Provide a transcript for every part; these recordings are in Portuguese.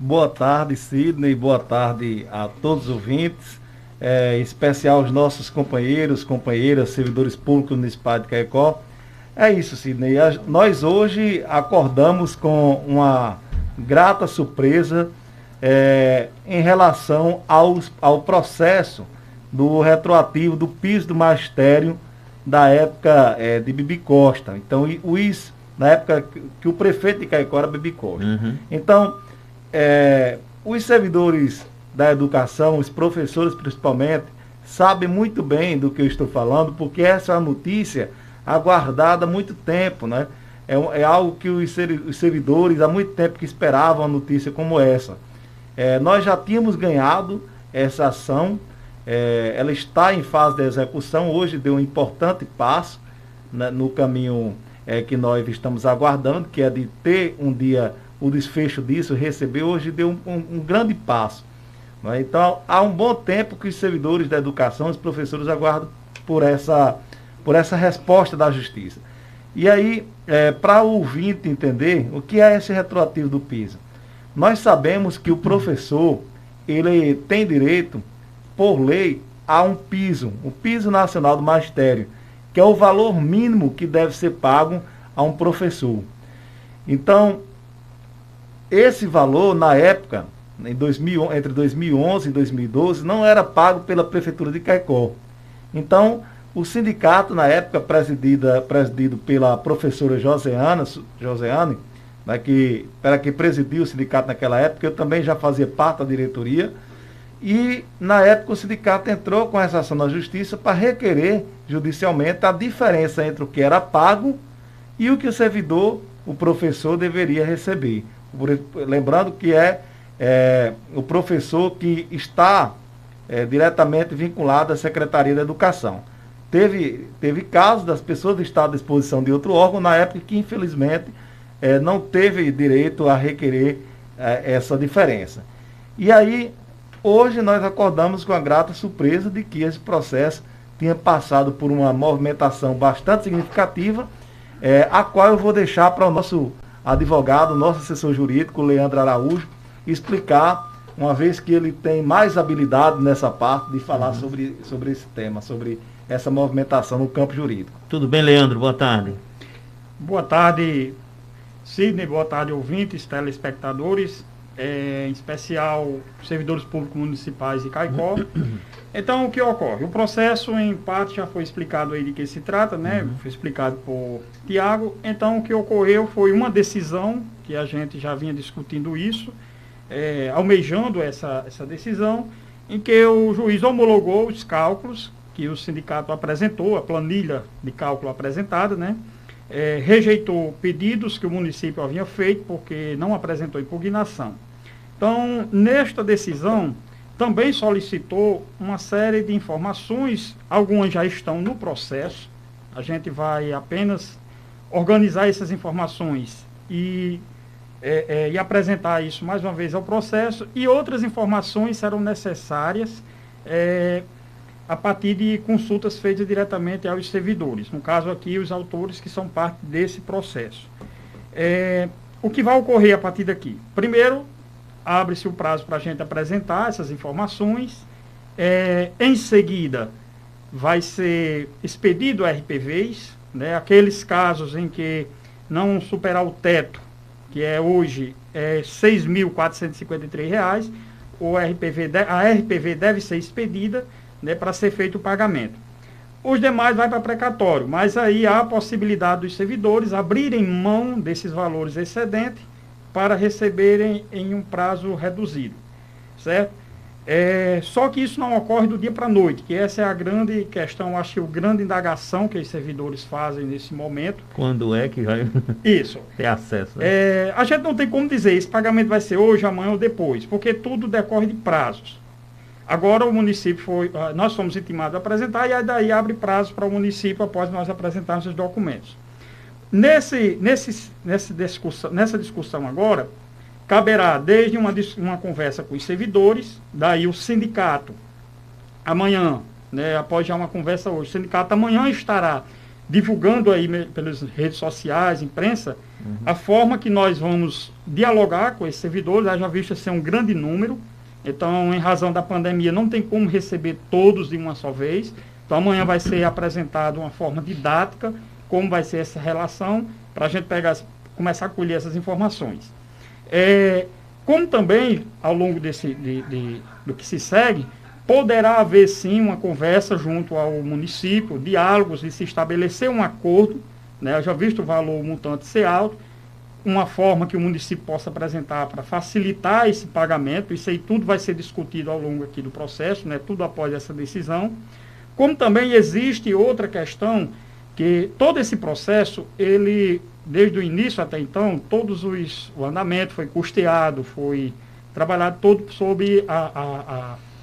Boa tarde, Sidney. Boa tarde a todos os ouvintes, em especial os nossos companheiros, companheiras, servidores públicos municipais de Caicó. É isso, Sidney. Nós hoje acordamos com uma grata surpresa em relação ao processo do retroativo do piso do magistério da época de Bibi Costa. Então, na época que o prefeito de Caicó era Bibi Costa. Uhum. Então, os servidores da educação, os professores principalmente, sabem muito bem do que eu estou falando, porque essa é uma notícia aguardada há muito tempo, né? É algo que os servidores há muito tempo que esperavam uma notícia como essa. Nós já tínhamos ganhado essa ação, ela está em fase de execução, hoje deu um importante passo, né, no caminho que nós estamos aguardando, que é de ter um dia o desfecho disso, receber, hoje deu um grande passo. Né? Então, há um bom tempo que os servidores da educação, os professores aguardam por essa resposta da justiça. E aí, para o ouvinte entender, o que é esse retroativo do piso? Nós sabemos que o professor, ele tem direito, por lei, a um piso, o piso nacional do magistério, que é o valor mínimo que deve ser pago a um professor. Então, esse valor, na época, entre 2011 e 2012, não era pago pela Prefeitura de Caicó. Então, o sindicato, na época, presidido pela professora Joseane, né, que presidiu o sindicato naquela época, eu também já fazia parte da diretoria, e, na época, o sindicato entrou com essa ação na justiça para requerer, judicialmente, a diferença entre o que era pago e o que o servidor, o professor, deveria receber. Lembrando que o professor que está diretamente vinculado à Secretaria da Educação. Teve casos das pessoas estar à disposição de outro órgão na época que, infelizmente, não teve direito a requerer essa diferença. E aí, hoje nós acordamos com a grata surpresa de que esse processo tinha passado por uma movimentação bastante significativa, a qual eu vou deixar para o nosso advogado, nosso assessor jurídico, Leandro Araújo, explicar, uma vez que ele tem mais habilidade nessa parte de falar sobre esse tema, sobre essa movimentação no campo jurídico. Tudo bem, Leandro? Boa tarde. Boa tarde, Sidney. Boa tarde, ouvintes, telespectadores, em especial servidores públicos municipais de Caicó. Então, o que ocorre? O processo, em parte, já foi explicado aí de que se trata, né? Foi explicado por Tiago. Então, o que ocorreu foi uma decisão, que a gente já vinha discutindo isso, almejando essa decisão, em que o juiz homologou os cálculos que o sindicato apresentou, a planilha de cálculo apresentada, né? Rejeitou pedidos que o município havia feito, porque não apresentou impugnação. Então, nesta decisão, também solicitou uma série de informações, algumas já estão no processo, a gente vai apenas organizar essas informações e apresentar isso mais uma vez ao processo, e outras informações serão necessárias a partir de consultas feitas diretamente aos servidores, no caso aqui os autores que são parte desse processo. O que vai ocorrer a partir daqui? Primeiro, abre-se o prazo para a gente apresentar essas informações. Em seguida, vai ser expedido RPVs, né, aqueles casos em que não superar o teto, que hoje R$ 6.453, a RPV deve ser expedida, né, para ser feito o pagamento. Os demais vai para precatório, mas aí há a possibilidade dos servidores abrirem mão desses valores excedentes para receberem em um prazo reduzido, certo? Só que isso não ocorre do dia para a noite, que essa é a grande questão, acho que a grande indagação que os servidores fazem nesse momento. Quando é que vai ter acesso? Né? A gente não tem como dizer, esse pagamento vai ser hoje, amanhã ou depois, porque tudo decorre de prazos. Agora o município nós fomos intimados a apresentar, e aí daí abre prazo para o município após nós apresentarmos os documentos. Nessa discussão agora, caberá desde uma conversa com os servidores, daí o sindicato, amanhã, né, após já uma conversa hoje, o sindicato amanhã estará divulgando aí pelas redes sociais, imprensa, a forma que nós vamos dialogar com esses servidores. Já visto ser um grande número, então, em razão da pandemia, não tem como receber todos de uma só vez. Então, amanhã vai ser apresentado uma forma didática, como vai ser essa relação, para a gente começar a colher essas informações. Como também, ao longo do que se segue, poderá haver sim uma conversa junto ao município, diálogos, e se estabelecer um acordo, né? Eu já visto o valor montante ser alto, uma forma que o município possa apresentar para facilitar esse pagamento. Isso aí tudo vai ser discutido ao longo aqui do processo, né? Tudo após essa decisão. Como também existe outra questão, que todo esse processo, ele, desde o início até então, o andamento foi custeado, foi trabalhado todo sob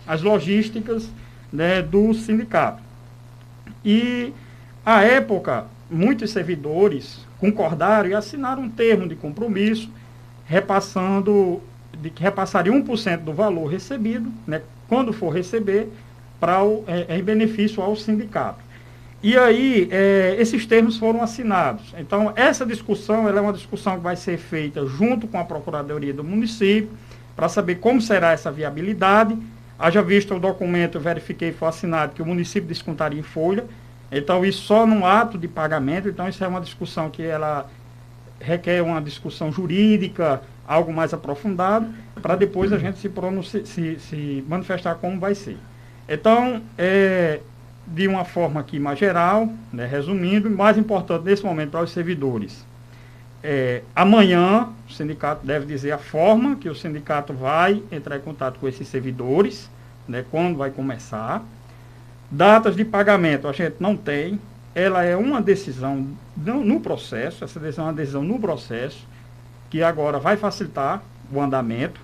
as logísticas, né, do sindicato. E, à época, muitos servidores concordaram e assinaram um termo de compromisso, que repassaria 1% do valor recebido, né, quando for receber, em benefício ao sindicato. E aí, esses termos foram assinados. Então, essa discussão, ela é uma discussão que vai ser feita junto com a Procuradoria do município, para saber como será essa viabilidade. Haja visto o documento, eu verifiquei, foi assinado, que o município descontaria em folha. Então, isso só num ato de pagamento. Então, isso é uma discussão que ela requer uma discussão jurídica, algo mais aprofundado, para depois a gente se manifestar como vai ser. Então, de uma forma aqui mais geral, né, resumindo, mais importante nesse momento para os servidores. Amanhã, o sindicato deve dizer a forma que o sindicato vai entrar em contato com esses servidores, né, quando vai começar. Datas de pagamento a gente não tem, ela é uma decisão no processo, essa decisão é uma decisão no processo, que agora vai facilitar o andamento.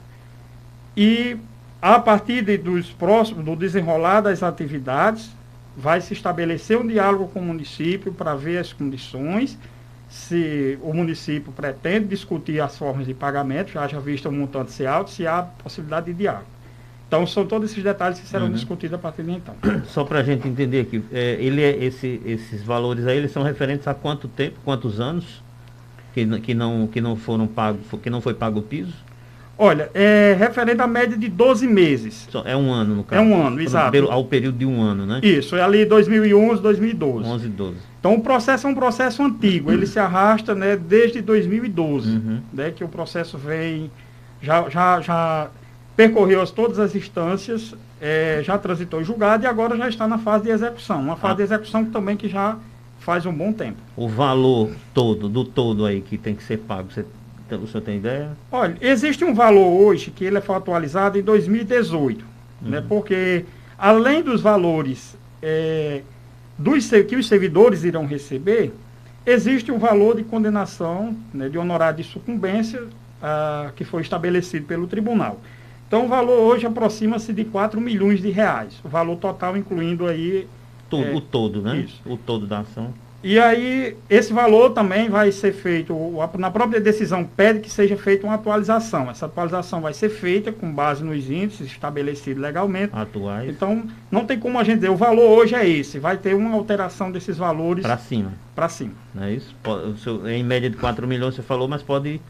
E a partir do desenrolar das atividades, vai se estabelecer um diálogo com o município para ver as condições, se o município pretende discutir as formas de pagamento, já visto o montante ser alto, se há possibilidade de diálogo. Então, são todos esses detalhes que serão discutidos a partir de então. Só para a gente entender aqui, esses valores aí, eles são referentes a quanto tempo, quantos anos que não foram pagos, que não foi pago o piso? Olha, é referente à média de 12 meses. É um ano, no caso. É um ano, exato. Ao período de um ano, né? Isso, é ali 2011, 2012. 11 e 12. Então, o processo é um processo antigo, ele se arrasta, né, desde 2012, né, que o processo vem, já percorreu todas as instâncias, já transitou em julgado e agora já está na fase de execução. Uma fase de execução também que já faz um bom tempo. O valor todo aí que tem que ser pago, o senhor tem ideia? Olha, existe um valor hoje que ele foi atualizado em 2018, né, porque além dos valores que os servidores irão receber, existe um valor de condenação, né, de honorário de sucumbência que foi estabelecido pelo tribunal. Então o valor hoje aproxima-se de 4 milhões de reais, o valor total incluindo aí... O todo, né? Isso. O todo da ação. E aí, esse valor também vai ser feito, na própria decisão pede que seja feita uma atualização. Essa atualização vai ser feita com base nos índices estabelecidos legalmente. Atuais. Então, não tem como a gente dizer, o valor hoje é esse, vai ter uma alteração desses valores. Para cima. Para cima. Não é isso? Em média de 4 milhões você falou, mas pode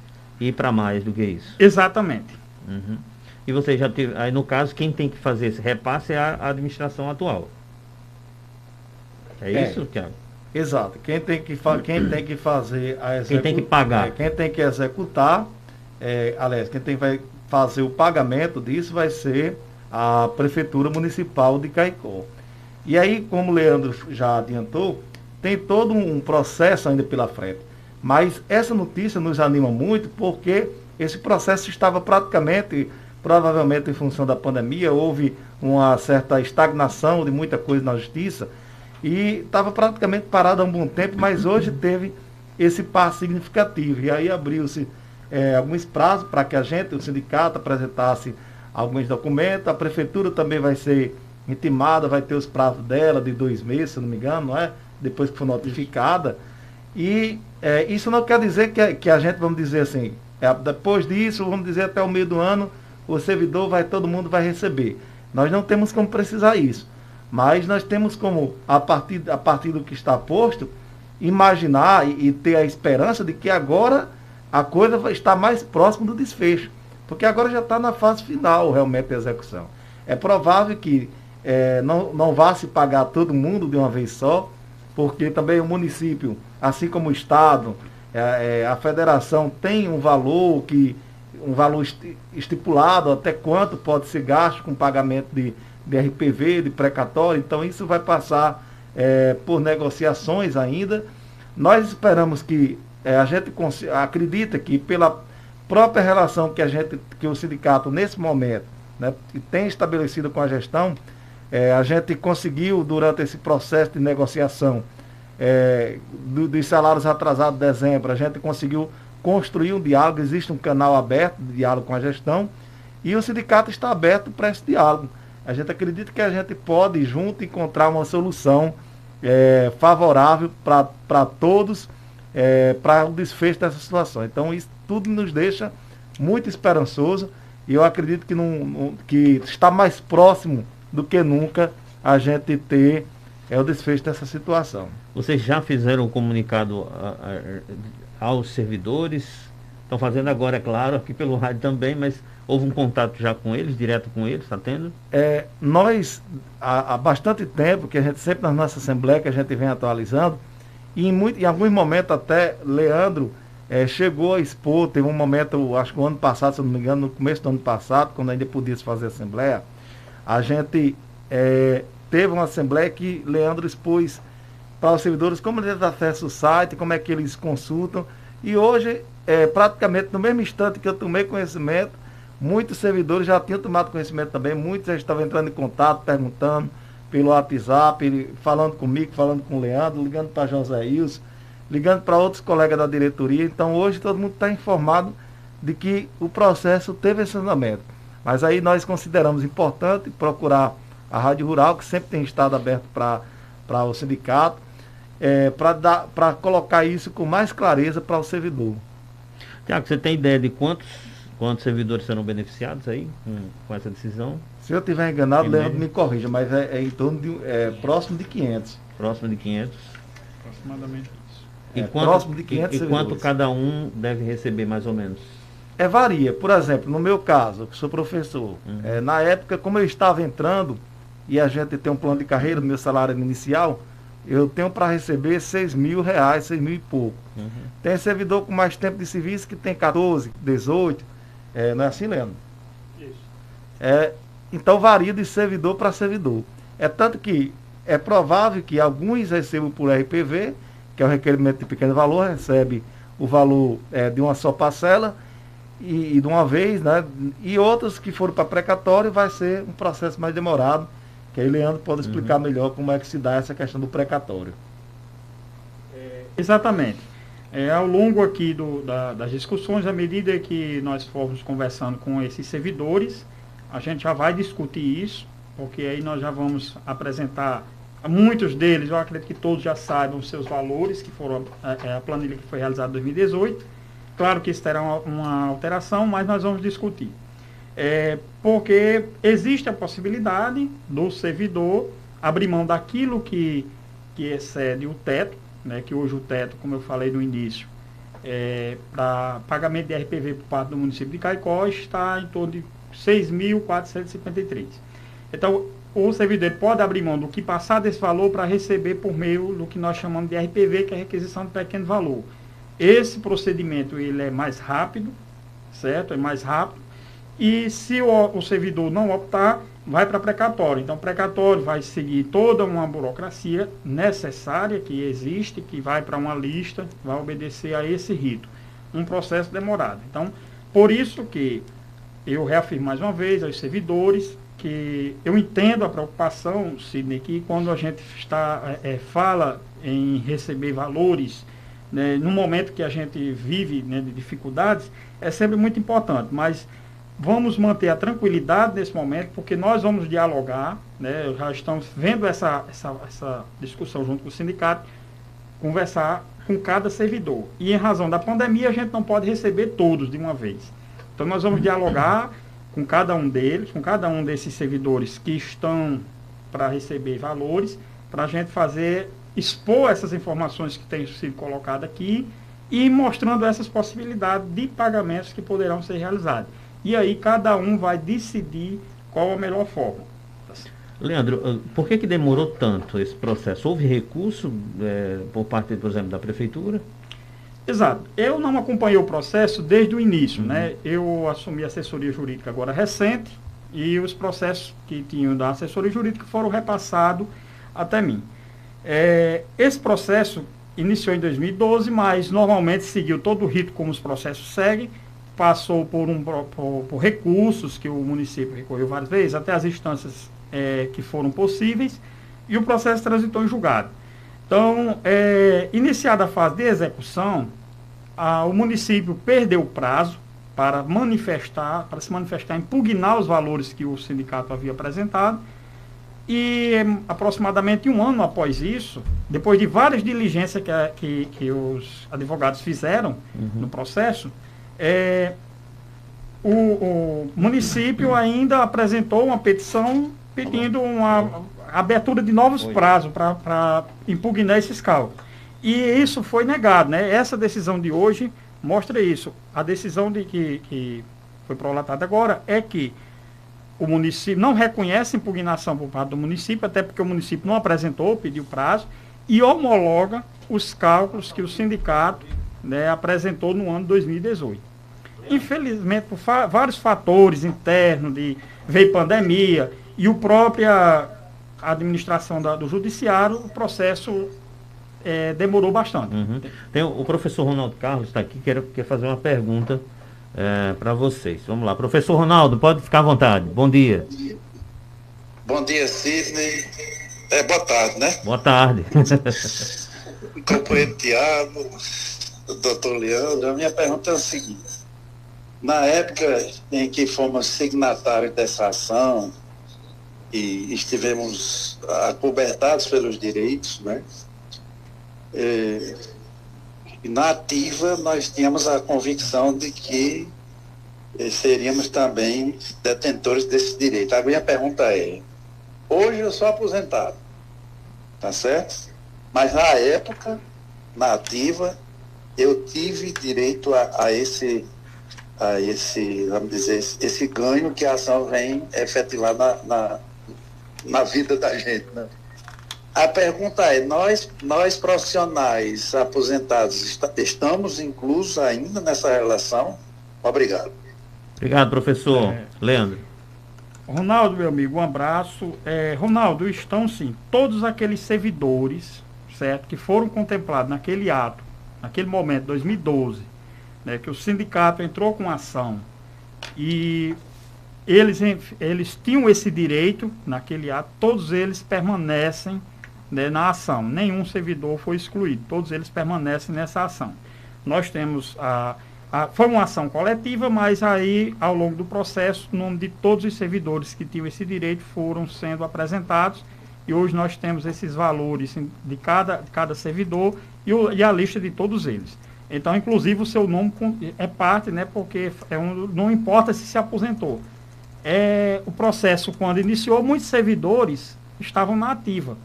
ir para mais do que isso. Exatamente. E você já teve, aí no caso, quem tem que fazer esse repasse é a administração atual. É isso, Tiago? Exato. Quem tem que fazer a execução. Quem tem que pagar. Quem tem que executar, aliás, quem tem que fazer o pagamento disso vai ser a Prefeitura Municipal de Caicó. E aí, como o Leandro já adiantou, tem todo um processo ainda pela frente. Mas essa notícia nos anima muito porque esse processo estava provavelmente em função da pandemia, houve uma certa estagnação de muita coisa na justiça e estava praticamente parado há um bom tempo, mas hoje teve esse passo significativo. E aí abriu-se alguns prazos para que o sindicato, apresentasse alguns documentos. A prefeitura também vai ser intimada, vai ter os prazos dela de 2 meses, se não me engano, não é? Depois que for notificada. E isso não quer dizer que a gente, vamos dizer assim, depois disso, vamos dizer até o meio do ano, o servidor todo mundo vai receber. Nós não temos como precisar isso. Mas nós temos como, a partir do que está posto, imaginar e ter a esperança de que agora a coisa vai estar mais próxima do desfecho, porque agora já está na fase final realmente da execução. É provável que não vá se pagar todo mundo de uma vez só, porque também o município, assim como o Estado, a federação tem um valor estipulado até quanto pode ser gasto com pagamento de RPV, de precatório, então isso vai passar por negociações ainda. Nós esperamos que a gente acredita que pela própria relação que o sindicato nesse momento, né, tem estabelecido com a gestão, a gente conseguiu durante esse processo de negociação dos salários atrasados de dezembro, a gente conseguiu construir um diálogo, existe um canal aberto de diálogo com a gestão e o sindicato está aberto para esse diálogo. A gente acredita que a gente pode junto encontrar uma solução favorável para todos, para o desfecho dessa situação. Então isso tudo nos deixa muito esperançoso e eu acredito que está mais próximo do que nunca a gente ter o desfecho dessa situação. Vocês já fizeram um comunicado aos servidores? Estão fazendo agora, é claro, aqui pelo rádio também, mas houve um contato já com eles, direto com eles, está tendo? Nós, há bastante tempo, que a gente sempre nas nossas assembleias, que a gente vem atualizando, e em alguns momentos até Leandro chegou a expor, teve um momento, acho que o ano passado, se não me engano, no começo do ano passado, quando ainda podia se fazer assembleia, a gente teve uma assembleia que Leandro expôs para os servidores como eles acessam o site, como é que eles consultam, e hoje, praticamente no mesmo instante que eu tomei conhecimento, muitos servidores já tinham tomado conhecimento também, muitos já estavam entrando em contato, perguntando pelo WhatsApp, falando comigo, falando com o Leandro, ligando para José Ilson, ligando para outros colegas da diretoria. Então hoje todo mundo está informado de que o processo teve esse andamento. Mas aí nós consideramos importante procurar a Rádio Rural, que sempre tem estado aberto para o sindicato, para colocar isso com mais clareza para o servidor. Tiago, você tem ideia de quantos servidores serão beneficiados aí com essa decisão? Se eu estiver enganado, Leandro me corrija, mas em torno de próximo de 500. Próximo de 500? Aproximadamente isso. Próximo de 500 e quanto cada um deve receber, mais ou menos? Varia. Por exemplo, no meu caso, que sou professor, na época, como eu estava entrando, e a gente tem um plano de carreira, no meu salário inicial, eu tenho para receber R$6.000, R$6.000 e pouco. Tem servidor com mais tempo de serviço que tem 14, 18, não é assim, Leandro? Isso. Então varia de servidor para servidor. Tanto que é provável que alguns recebam por RPV, que é o requerimento de pequeno valor, recebe o valor de uma só parcela e de uma vez, né? E outros que foram para precatório vai ser um processo mais demorado, que aí Leandro pode explicar melhor como é que se dá essa questão do precatório. Exatamente. Ao longo aqui das discussões, à medida que nós formos conversando com esses servidores, a gente já vai discutir isso, porque aí nós já vamos apresentar, muitos deles, eu acredito que todos já saibam os seus valores, que foram a planilha que foi realizada em 2018. Claro que isso terá uma alteração, mas nós vamos discutir. Porque existe a possibilidade do servidor abrir mão daquilo que excede o teto, né, que hoje o teto, como eu falei no início, para pagamento de RPV por parte do município de Caicó está em torno de R$ 6.453. Então, o servidor pode abrir mão do que passar desse valor para receber por meio do que nós chamamos de RPV, que é requisição de pequeno valor. Esse procedimento ele é mais rápido, certo? É mais rápido. E se o servidor não optar, vai para precatório. Então, precatório vai seguir toda uma burocracia necessária que existe, que vai para uma lista, vai obedecer a esse rito. Um processo demorado. Então, por isso que eu reafirmo mais uma vez aos servidores que eu entendo a preocupação, Sidney, que quando a gente fala em receber valores, né, no momento que a gente vive, né, de dificuldades, é sempre muito importante, mas vamos manter a tranquilidade nesse momento, porque nós vamos dialogar, né, já estamos vendo essa discussão junto com o sindicato, conversar com cada servidor. E em razão da pandemia, a gente não pode receber todos de uma vez. Então nós vamos dialogar com cada um deles, com cada um desses servidores que estão para receber valores, para a gente fazer expor essas informações que têm sido colocadas aqui e mostrando essas possibilidades de pagamentos que poderão ser realizados. E aí cada um vai decidir qual a melhor forma. Leandro, por que demorou tanto esse processo? Houve recurso por parte, por exemplo, da prefeitura? Exato. Eu não acompanhei o processo desde o início, né? Eu assumi a assessoria jurídica agora recente e os processos que tinham da assessoria jurídica foram repassados até mim. Esse processo iniciou em 2012, mas normalmente seguiu todo o rito como os processos seguem, passou por recursos que o município recorreu várias vezes, até as instâncias que foram possíveis, e o processo transitou em julgado. Então, iniciada a fase de execução, o município perdeu o prazo para se manifestar, impugnar os valores que o sindicato havia apresentado, e aproximadamente um ano após isso, depois de várias diligências que os advogados fizeram no processo, o município ainda apresentou uma petição pedindo uma abertura de novos prazos para impugnar esses cálculos. E isso foi negado, né? Essa decisão de hoje mostra isso. A decisão que foi prolatada agora é que o município não reconhece impugnação por parte do município, até porque o município não apresentou, pediu prazo, e homologa os cálculos que o sindicato, né, apresentou no ano 2018. Infelizmente, por vários fatores internos, veio pandemia, e a própria administração do judiciário, o processo demorou bastante. Tem o professor Ronaldo Carlos está aqui, quer fazer uma pergunta para vocês. Vamos lá, professor Ronaldo, pode ficar à vontade. Bom dia. Bom dia, Sidney. Boa tarde, né? Boa tarde. Companheiro Tiago, doutor Leandro, a minha pergunta é o seguinte: na época em que fomos signatários dessa ação e estivemos acobertados pelos direitos, né? Na ativa nós tínhamos a convicção de que seríamos também detentores desse direito. A minha pergunta é: hoje eu sou aposentado, tá certo? Mas na época, na ativa, eu tive direito a esse, vamos dizer, esse ganho que a ação vem efetivar na vida da gente, né? A pergunta é: nós profissionais aposentados estamos inclusos ainda nessa relação? Obrigado. Obrigado, professor. Leandro. Ronaldo, meu amigo, um abraço. Ronaldo, estão sim todos aqueles servidores, certo, que foram contemplados naquele ato, naquele momento, 2012, né, que o sindicato entrou com ação e eles tinham esse direito naquele ato, todos eles permanecem, né, na ação. Nenhum servidor foi excluído, todos eles permanecem nessa ação. Nós temos foi uma ação coletiva, mas aí, ao longo do processo, o nome de todos os servidores que tinham esse direito foram sendo apresentados, e hoje nós temos esses valores de cada servidor e a lista de todos eles. Então, inclusive, o seu nome é parte, né, porque não importa se aposentou. O processo, quando iniciou, muitos servidores estavam na ativa.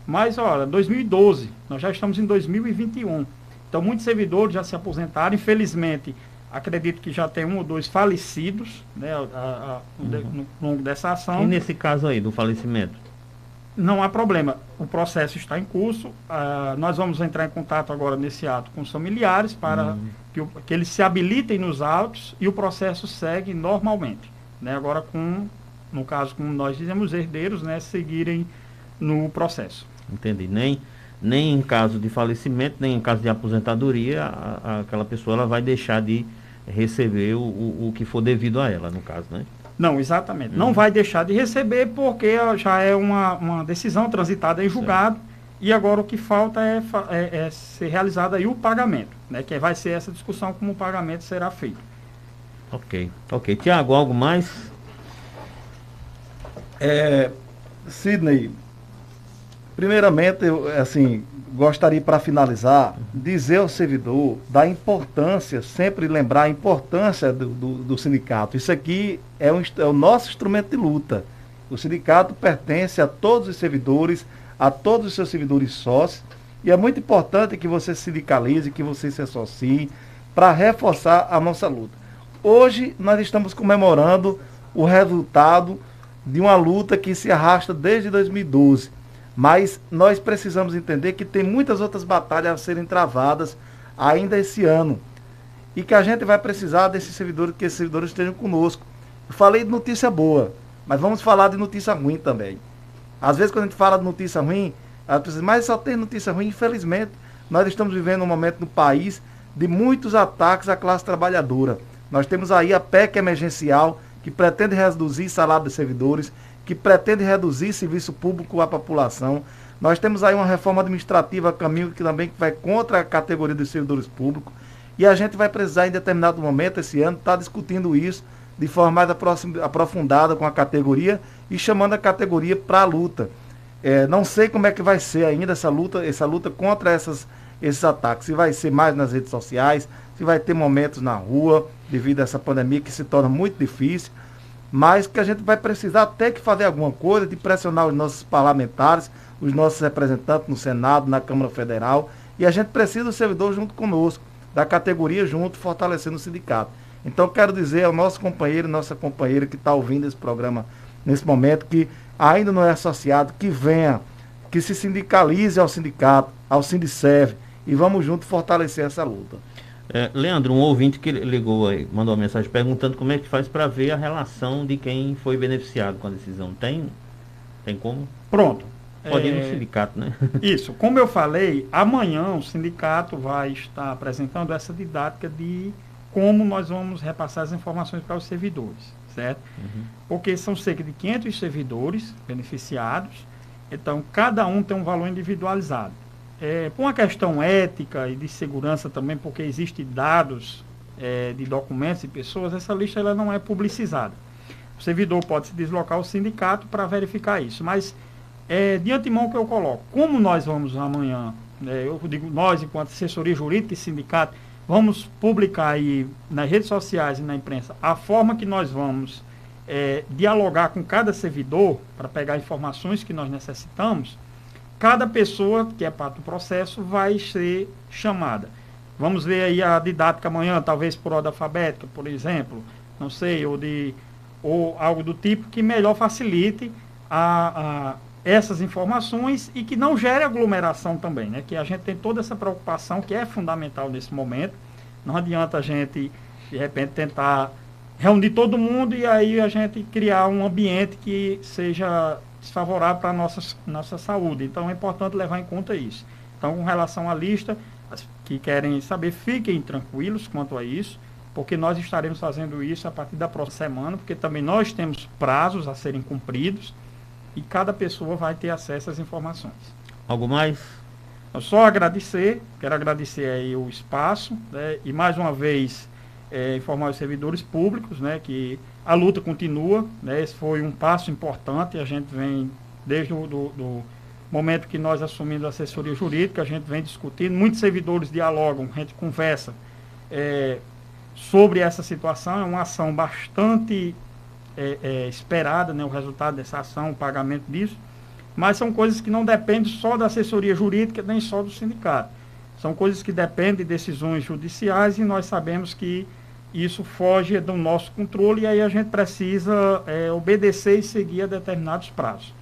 Mas, olha, 2012, nós já estamos em 2021. Então, muitos servidores já se aposentaram. Infelizmente, acredito que já tem 1 ou 2 falecidos, né, no longo dessa ação. E nesse caso aí, do falecimento? Não há problema. O processo está em curso. Nós vamos entrar em contato agora nesse ato com os familiares para que eles se habilitem nos autos e o processo segue normalmente, né? Agora, no caso, como nós dizemos, herdeiros, né, seguirem no processo. Entendi. Nem em caso de falecimento, nem em caso de aposentadoria, aquela pessoa ela vai deixar de receber o que for devido a ela, no caso, né? Não, exatamente. Não vai deixar de receber porque já é uma decisão transitada em julgado, e agora o que falta é ser realizado aí o pagamento, né? Que vai ser essa discussão como o pagamento será feito. Ok. Tiago, algo mais? Sidney, primeiramente, eu gostaria, para finalizar, dizer ao servidor da importância, sempre lembrar a importância do sindicato. Isso aqui é o nosso instrumento de luta. O sindicato pertence a todos os servidores, a todos os seus servidores sócios, e é muito importante que você se sindicalize, que você se associe, para reforçar a nossa luta. Hoje nós estamos comemorando o resultado de uma luta que se arrasta desde 2012, mas nós precisamos entender que tem muitas outras batalhas a serem travadas ainda esse ano, e que a gente vai precisar desses servidores, que esses servidores estejam conosco. Eu falei de notícia boa, mas vamos falar de notícia ruim também. Às vezes quando a gente fala de notícia ruim, mas só tem notícia ruim. Infelizmente, nós estamos vivendo um momento no país de muitos ataques à classe trabalhadora. Nós temos aí a PEC emergencial, que pretende reduzir salário dos servidores, que pretende reduzir serviço público à população. Nós temos aí uma reforma administrativa a caminho que também vai contra a categoria dos servidores públicos. E a gente vai precisar, em determinado momento, esse ano, estar discutindo isso de forma mais aprofundada com a categoria e chamando a categoria para a luta. Não sei como é que vai ser ainda essa luta contra esses ataques. Se vai ser mais nas redes sociais, se vai ter momentos na rua, devido a essa pandemia que se torna muito difícil, mas que a gente vai precisar até que fazer alguma coisa de pressionar os nossos parlamentares, os nossos representantes no Senado, na Câmara Federal, e a gente precisa do servidor junto conosco, da categoria junto, fortalecendo o sindicato. Então quero dizer ao nosso companheiro, nossa companheira que está ouvindo esse programa nesse momento, que ainda não é associado, que venha, que se sindicalize ao sindicato, ao Sindiserv, e vamos juntos fortalecer essa luta. Leandro, um ouvinte que ligou aí, mandou uma mensagem perguntando como é que faz para ver a relação de quem foi beneficiado com a decisão. Tem como? Pronto. Pode ir no sindicato, né? Isso. Como eu falei, amanhã o sindicato vai estar apresentando essa didática de como nós vamos repassar as informações para os servidores, certo? Uhum. Porque são cerca de 500 servidores beneficiados, então cada um tem um valor individualizado. Por uma questão ética e de segurança também, porque existem dados de documentos e pessoas, essa lista ela não é publicizada. O servidor pode se deslocar ao sindicato para verificar isso, mas de antemão que eu coloco, como nós vamos amanhã, eu digo nós enquanto assessoria jurídica e sindicato, vamos publicar aí nas redes sociais e na imprensa a forma que nós vamos dialogar com cada servidor para pegar informações que nós necessitamos. Cada pessoa que é parte do processo vai ser chamada. Vamos ver aí a didática amanhã, talvez por ordem alfabética, por exemplo, não sei, ou algo do tipo que melhor facilite essas informações e que não gere aglomeração também, né? Que a gente tem toda essa preocupação que é fundamental nesse momento. Não adianta a gente, de repente, tentar reunir todo mundo e aí a gente criar um ambiente que seja desfavorável para a nossa saúde. Então é importante levar em conta isso. Então, com relação à lista, as que querem saber, fiquem tranquilos quanto a isso, porque nós estaremos fazendo isso a partir da próxima semana, porque também nós temos prazos a serem cumpridos e cada pessoa vai ter acesso às informações. Algo mais? Eu só quero agradecer aí o espaço, né, e mais uma vez informar os servidores públicos, né, que a luta continua, né, esse foi um passo importante, a gente vem desde do momento que nós assumimos a assessoria jurídica, a gente vem discutindo, muitos servidores dialogam, a gente conversa sobre essa situação, é uma ação bastante esperada, né, o resultado dessa ação, o pagamento disso, mas são coisas que não dependem só da assessoria jurídica, nem só do sindicato. São coisas que dependem de decisões judiciais e nós sabemos que isso foge do nosso controle e aí a gente precisa obedecer e seguir a determinados prazos.